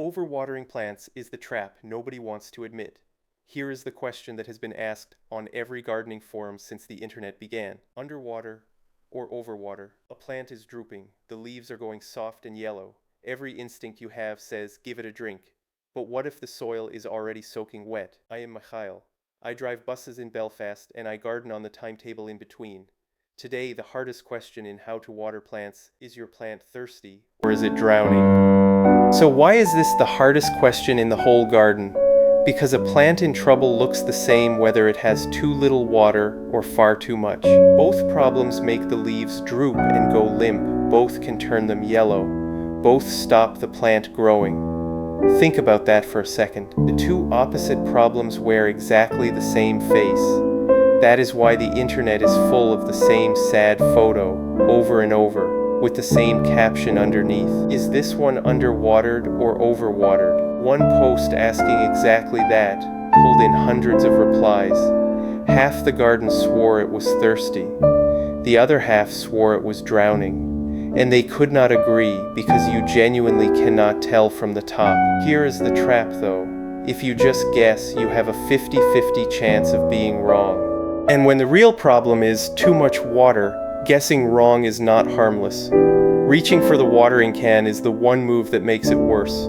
Overwatering plants is the trap nobody wants to admit. Here is the question that has been asked on every gardening forum since the internet began. Underwater or overwater? A plant is drooping, the leaves are going soft and yellow. Every instinct you have says, give it a drink. But what if the soil is already soaking wet? I am Mikhail. I drive buses in Belfast and I garden on the timetable in between. Today, the hardest question in how to water plants is your plant thirsty or is it drowning? So why is this the hardest question in the whole garden? Because a plant in trouble looks the same whether it has too little water or far too much. Both problems make the leaves droop and go limp. Both can turn them yellow. Both stop the plant growing. Think about that for a second. The two opposite problems wear exactly the same face. That is why the internet is full of the same sad photo, over and over, with the same caption underneath. Is this one underwatered or overwatered? One post asking exactly that pulled in hundreds of replies. Half the garden swore it was thirsty. The other half swore it was drowning. And they could not agree because you genuinely cannot tell from the top. Here is the trap though. If you just guess, you have a 50-50 chance of being wrong. And when the real problem is too much water, guessing wrong is not harmless. Reaching for the watering can is the one move that makes it worse.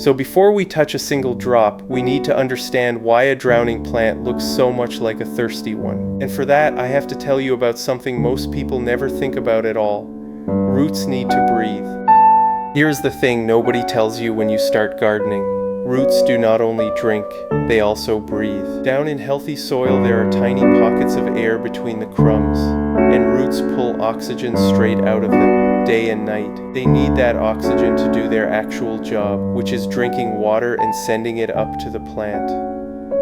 So before we touch a single drop, we need to understand why a drowning plant looks so much like a thirsty one. And for that, I have to tell you about something most people never think about at all. Roots need to breathe. Here's the thing nobody tells you when you start gardening. Roots do not only drink, they also breathe. Down in healthy soil there are tiny pockets of air between the crumbs, and roots pull oxygen straight out of them, day and night. They need that oxygen to do their actual job, which is drinking water and sending it up to the plant.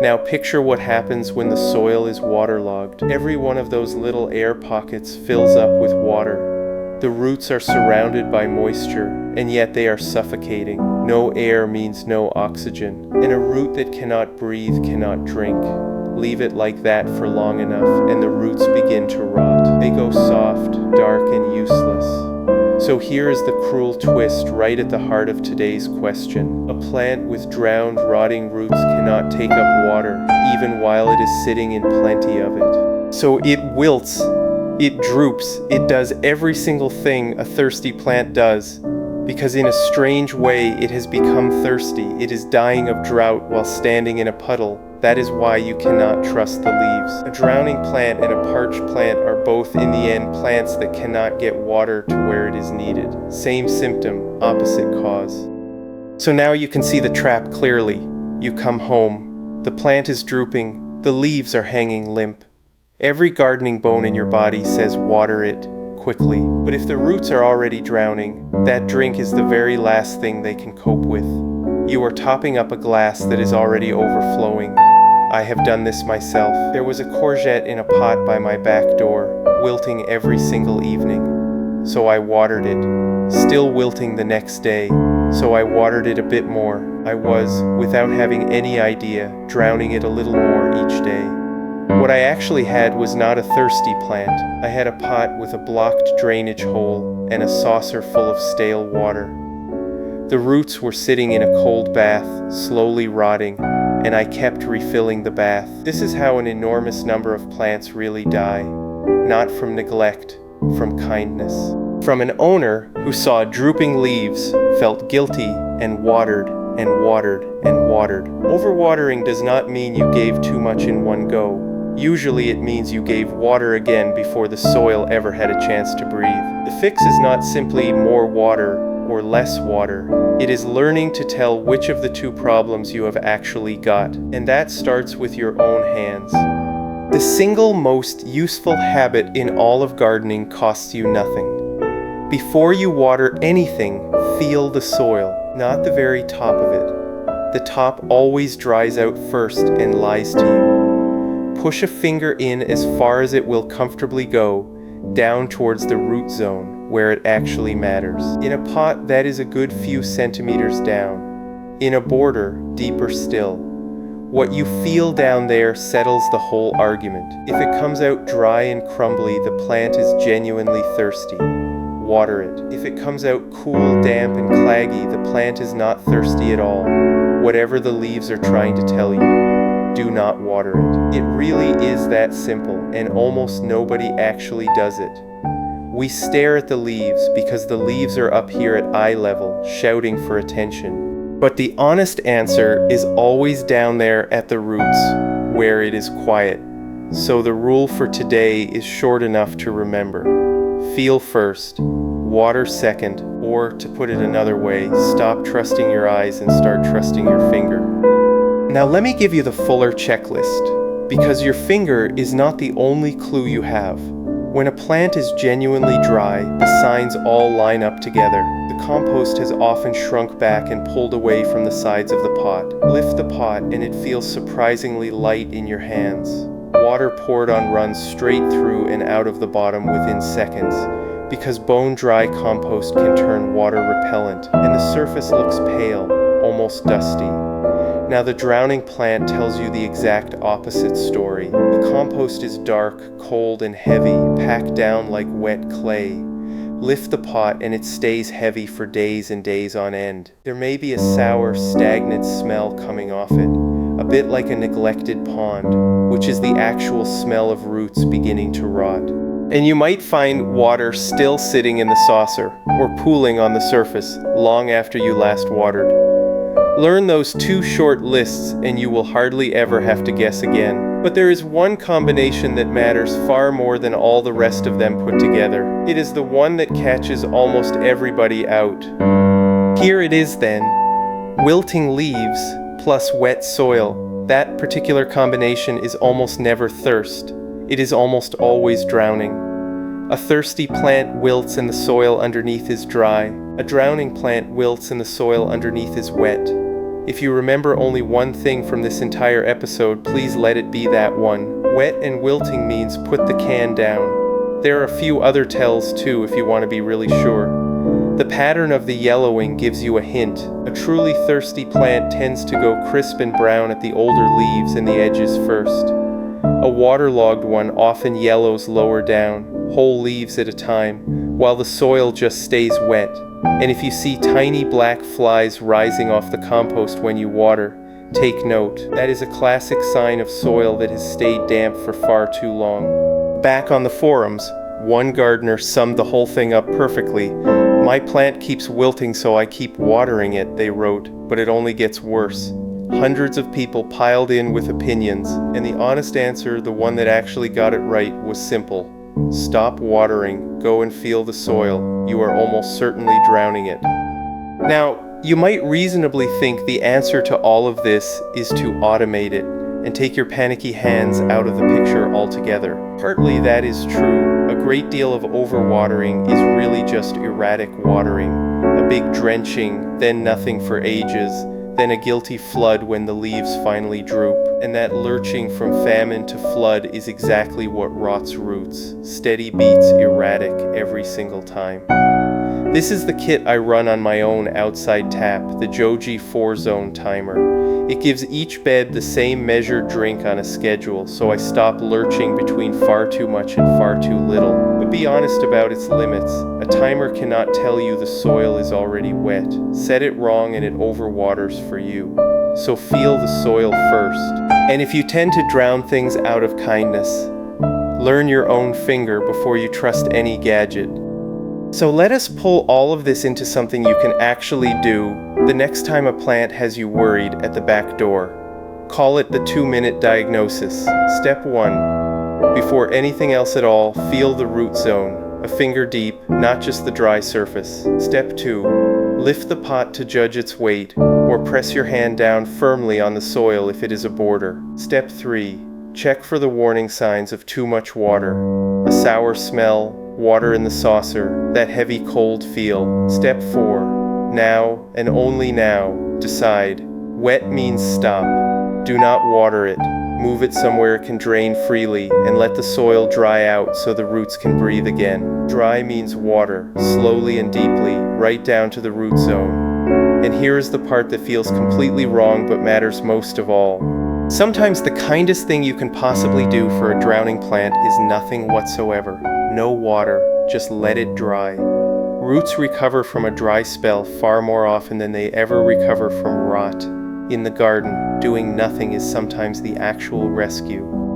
Now picture what happens when the soil is waterlogged. Every one of those little air pockets fills up with water. The roots are surrounded by moisture, and yet they are suffocating. No air means no oxygen, and a root that cannot breathe cannot drink. Leave it like that for long enough, and the roots begin to rot. They go soft, dark, and useless. So here is the cruel twist right at the heart of today's question. A plant with drowned, rotting roots cannot take up water, even while it is sitting in plenty of it. So it wilts. It droops, it does every single thing a thirsty plant does, because in a strange way it has become thirsty. It is dying of drought while standing in a puddle. That is why you cannot trust the leaves. A drowning plant and a parched plant are both in the end plants that cannot get water to where it is needed. Same symptom, opposite cause. So now you can see the trap clearly. You come home. The plant is drooping. The leaves are hanging limp. Every gardening bone in your body says water it quickly. But if the roots are already drowning, that drink is the very last thing they can cope with. You are topping up a glass that is already overflowing. I have done this myself. There was a courgette in a pot by my back door, wilting every single evening. So I watered it, still wilting the next day. So I watered it a bit more. I was, without having any idea, drowning it a little more each day. What I actually had was not a thirsty plant. I had a pot with a blocked drainage hole and a saucer full of stale water. The roots were sitting in a cold bath, slowly rotting, and I kept refilling the bath. This is how an enormous number of plants really die. Not from neglect, from kindness. From an owner who saw drooping leaves, felt guilty, and watered, and watered, and watered. Overwatering does not mean you gave too much in one go. Usually it means you gave water again before the soil ever had a chance to breathe. The fix is not simply more water or less water. It is learning to tell which of the two problems you have actually got, and that starts with your own hands. The single most useful habit in all of gardening costs you nothing. Before you water anything, feel the soil, not the very top of it. The top always dries out first and lies to you. Push a finger in as far as it will comfortably go, down towards the root zone, where it actually matters. In a pot, that is a good few centimeters down. In a border, deeper still. What you feel down there settles the whole argument. If it comes out dry and crumbly, the plant is genuinely thirsty. water it. If it comes out cool, damp, and claggy, the plant is not thirsty at all. Whatever the leaves are trying to tell you, do not water it. It really is that simple, and almost nobody actually does it. We stare at the leaves because the leaves are up here at eye level, shouting for attention. But the honest answer is always down there at the roots, where it is quiet. So the rule for today is short enough to remember. Feel first, water second, or to put it another way, stop trusting your eyes and start trusting your finger. Now let me give you the fuller checklist, because your finger is not the only clue you have. When a plant is genuinely dry, the signs all line up together. The compost has often shrunk back and pulled away from the sides of the pot. Lift the pot and it feels surprisingly light in your hands. Water poured on runs straight through and out of the bottom within seconds, because bone-dry compost can turn water repellent, and the surface looks pale, almost dusty. Now the drowning plant tells you the exact opposite story. The compost is dark, cold, and heavy, packed down like wet clay. Lift the pot and it stays heavy for days and days on end. There may be a sour, stagnant smell coming off it, a bit like a neglected pond, which is the actual smell of roots beginning to rot. And you might find water still sitting in the saucer, or pooling on the surface, long after you last watered. Learn those 2 short lists and you will hardly ever have to guess again. But there is one combination that matters far more than all the rest of them put together. It is the one that catches almost everybody out. Here it is then. Wilting leaves plus wet soil. That particular combination is almost never thirst. It is almost always drowning. A thirsty plant wilts and the soil underneath is dry. A drowning plant wilts and the soil underneath is wet. If you remember only one thing from this entire episode, please let it be that one. Wet and wilting means put the can down. There are a few other tells too if you want to be really sure. The pattern of the yellowing gives you a hint. A truly thirsty plant tends to go crisp and brown at the older leaves and the edges first. A waterlogged one often yellows lower down, whole leaves at a time, while the soil just stays wet. And if you see tiny black flies rising off the compost when you water, take note. That is a classic sign of soil that has stayed damp for far too long. Back on the forums, one gardener summed the whole thing up perfectly. "My plant keeps wilting so I keep watering it," they wrote, "but it only gets worse." Hundreds of people piled in with opinions, and the honest answer, the one that actually got it right, was simple. Stop watering, go and feel the soil. You are almost certainly drowning it. Now, you might reasonably think the answer to all of this is to automate it and take your panicky hands out of the picture altogether. Partly that is true. A great deal of overwatering is really just erratic watering. A big drenching, then nothing for ages, then a guilty flood when the leaves finally droop. And that lurching from famine to flood is exactly what rots roots. Steady beats erratic every single time. This is the kit I run on my own outside tap, the Johgee 4-zone timer. It gives each bed the same measured drink on a schedule, so I stop lurching between far too much and far too little. But be honest about its limits. A timer cannot tell you the soil is already wet. Set it wrong and it overwaters for you. So feel the soil first. And if you tend to drown things out of kindness, learn your own finger before you trust any gadget. So let us pull all of this into something you can actually do the next time a plant has you worried at the back door. Call it the 2-minute diagnosis. Step 1. Before anything else at all, feel the root zone, a finger deep, not just the dry surface. Step 2. Lift the pot to judge its weight, or press your hand down firmly on the soil if it is a border. Step 3. Check for the warning signs of too much water, a sour smell, water in the saucer, that heavy cold feel. Step 4. Now, and only now, decide. Wet means stop. Do not water it. Move it somewhere it can drain freely, and let the soil dry out so the roots can breathe again. Dry means water, slowly and deeply, right down to the root zone. And here is the part that feels completely wrong but matters most of all. Sometimes the kindest thing you can possibly do for a drowning plant is nothing whatsoever. No water, just let it dry. Roots recover from a dry spell far more often than they ever recover from rot. In the garden, doing nothing is sometimes the actual rescue.